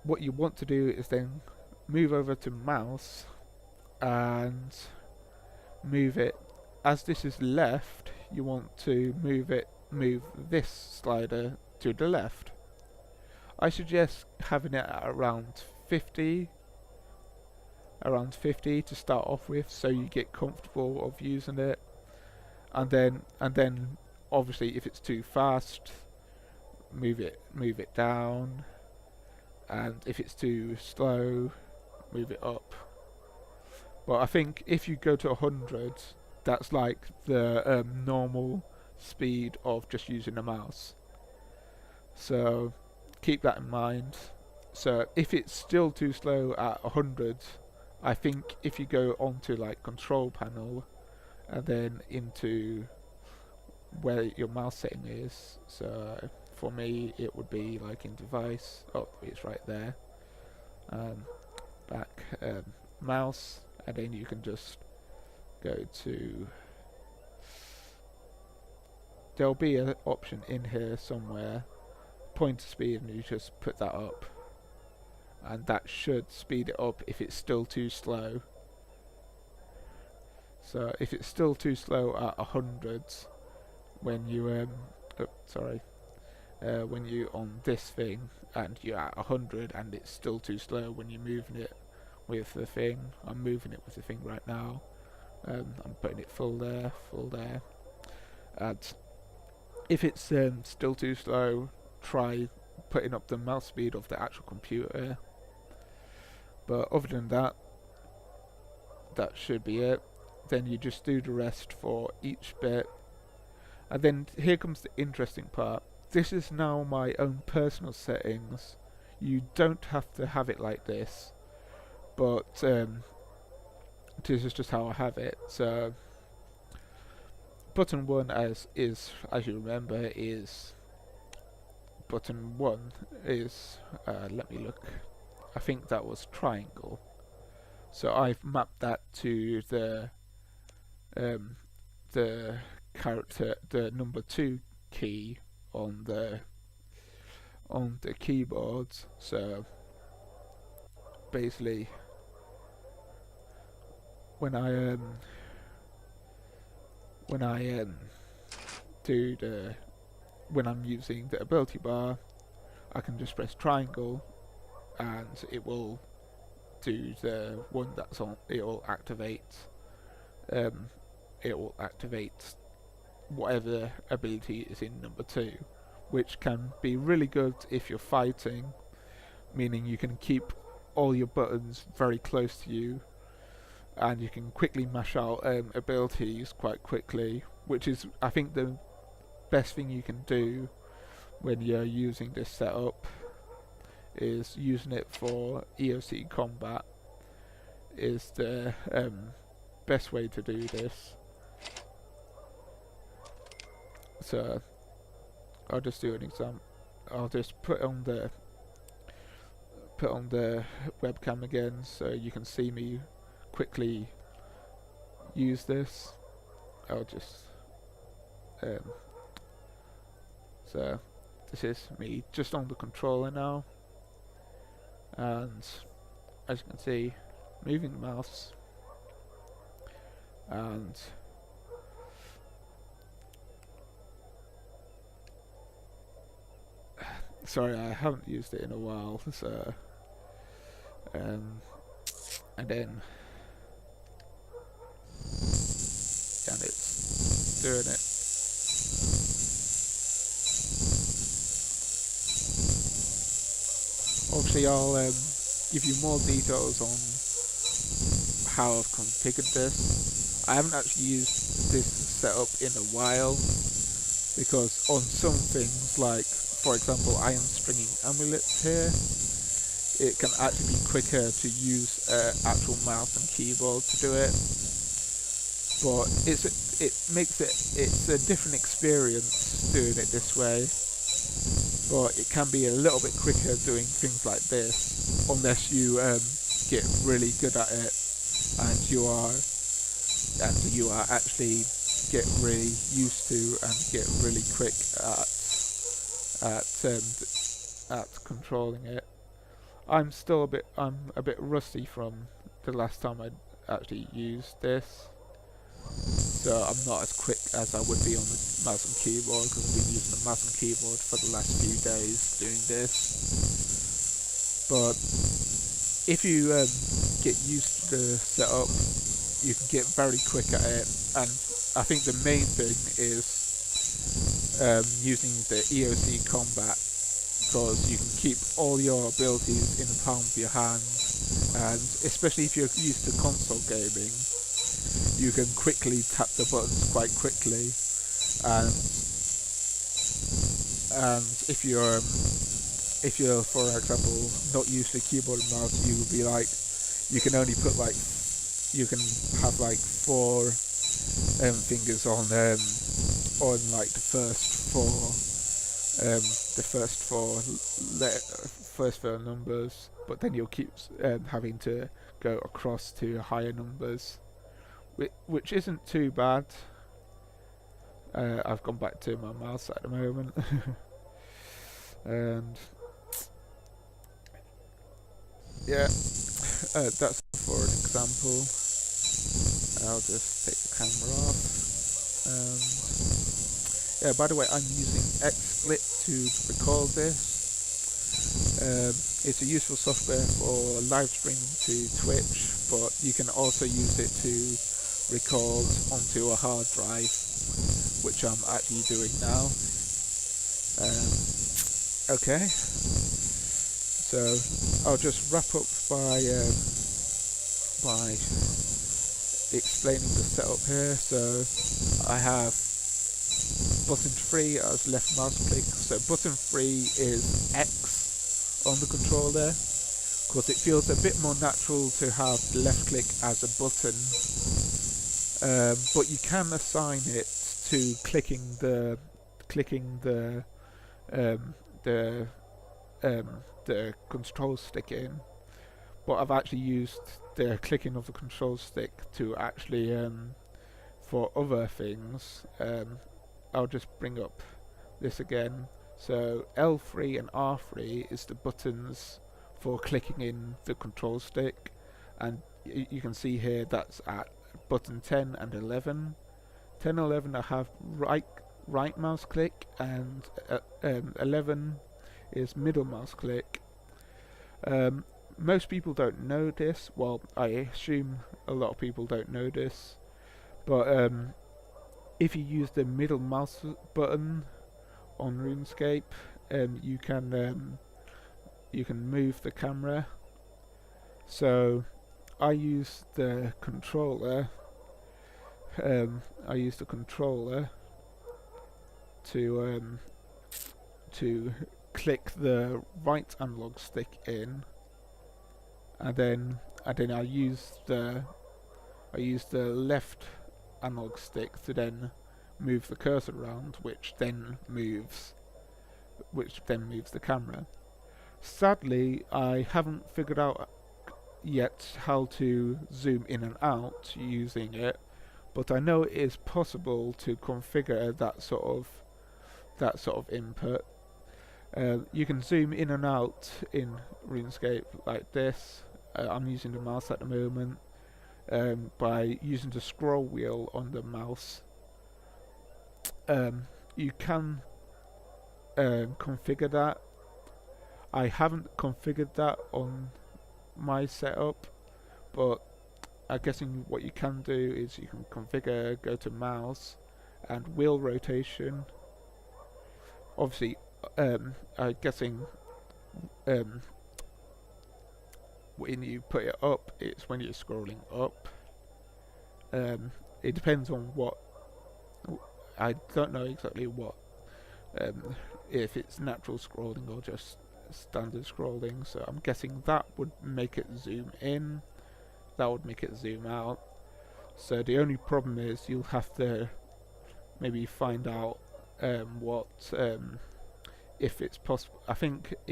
what you want to do is then move over to mouse and move it. As this is left, you want to move this slider to the left. I suggest having it at around 50 to start off with, so you get comfortable of using it, and then obviously if it's too fast, move it down, and if it's too slow, move it up. But I think if you go to 100, that's like the normal speed of just using a mouse. So keep that in mind. So if it's still too slow at 100, I think if you go onto like control panel and then into where your mouse setting is, so for me it would be like in device, oh it's right there, back mouse, and then you can just go to, there'll be an option in here somewhere, pointer speed, and you just put that up, and that should speed it up if it's still too slow. So if it's still too slow at 100 when you when you on this thing and you're at 100 and it's still too slow when you're moving it with the thing, I'm moving it with the thing right now, I'm putting it full there, and if it's still too slow, try putting up the mouse speed of the actual computer. But other than that, that should be it. Then you just do the rest for each bit, and then here comes the interesting part. This is now my own personal settings. You don't have to have it like this, but this is just how I have it. So button 1 as you remember is button 1 is let me look, I think that was triangle. So I've mapped that to the character, the number 2 key on the keyboard. So basically when I when I'm using the ability bar, I can just press triangle and it will do the one that's on, it will activate whatever ability is in number 2, which can be really good if you're fighting, meaning you can keep all your buttons very close to you and you can quickly mash out abilities quite quickly, which is, I think, the best thing you can do when you're using this setup, is using it for EOC combat is the best way to do this. So I'll just do an example. I'll just put on the webcam again so you can see me quickly use this. I'll just so this is me just on the controller now, and as you can see, moving the mouse, and sorry, I haven't used it in a while, so and then and it's doing it. Obviously I'll give you more details on how I've configured this. I haven't actually used this setup in a while, because on some things, like for example iron stringing amulets here, it can actually be quicker to use actual mouse and keyboard to do it. But it's a different experience doing it this way. But it can be a little bit quicker doing things like this, unless you get really good at it and you are actually get really used to and get really quick at controlling it. I'm a bit rusty from the last time I actually used this, so I'm not as quick as I would be on the mouse and keyboard, because I've been using the mouse and keyboard for the last few days doing this. But if you get used to the setup, you can get very quick at it, and I think the main thing is using the EOC combat, because you can keep all your abilities in the palm of your hand, and especially if you're used to console gaming, you can quickly tap the buttons quite quickly, and if you're for example not used to keyboard and mouse, you will be like, you can only put like, you can have like 4 fingers on like the first four numbers, but then you'll keep having to go across to higher numbers, which isn't too bad. I've gone back to my mouse at the moment. And yeah, that's for an example. I'll just take the camera off. Yeah, by the way, I'm using XSplit to record this. It's a useful software for live streaming to Twitch, but you can also use it to record onto a hard drive, which I'm actually doing now. Okay, so I'll just wrap up by explaining the setup here. So I have button 3 as left mouse click. So button 3 is X on the controller, because it feels a bit more natural to have the left click as a button, but you can assign it to clicking the control stick in. But I've actually used the clicking of the control stick to actually for other things. I'll just bring up this again. So L3 and R3 is the buttons for clicking in the control stick, and you can see here that's at button 10 and 11. 10 and 11 I have right mouse click, and 11 is middle mouse click. Most people don't know this. Well, I assume a lot of people don't know this, but if you use the middle mouse button on RuneScape, you can move the camera. So I use the controller. To click the right analog stick in, and then I use the left analog stick to then move the cursor around, which then moves the camera. Sadly, I haven't figured out yet how to zoom in and out using it, but I know it is possible to configure that sort of input. You can zoom in and out in RuneScape like this. I'm using the mouse at the moment. By using the scroll wheel on the mouse, you can configure that. I haven't configured that on my setup, but I'm guessing what you can do is you can configure, go to mouse and wheel rotation. Obviously, I'm guessing when you put it up, it's when you're scrolling up. It depends on what, I don't know exactly what, if it's natural scrolling or just standard scrolling, so I'm guessing that would make it zoom in, that would make it zoom out. So the only problem is you'll have to maybe find out if it's possible. I think if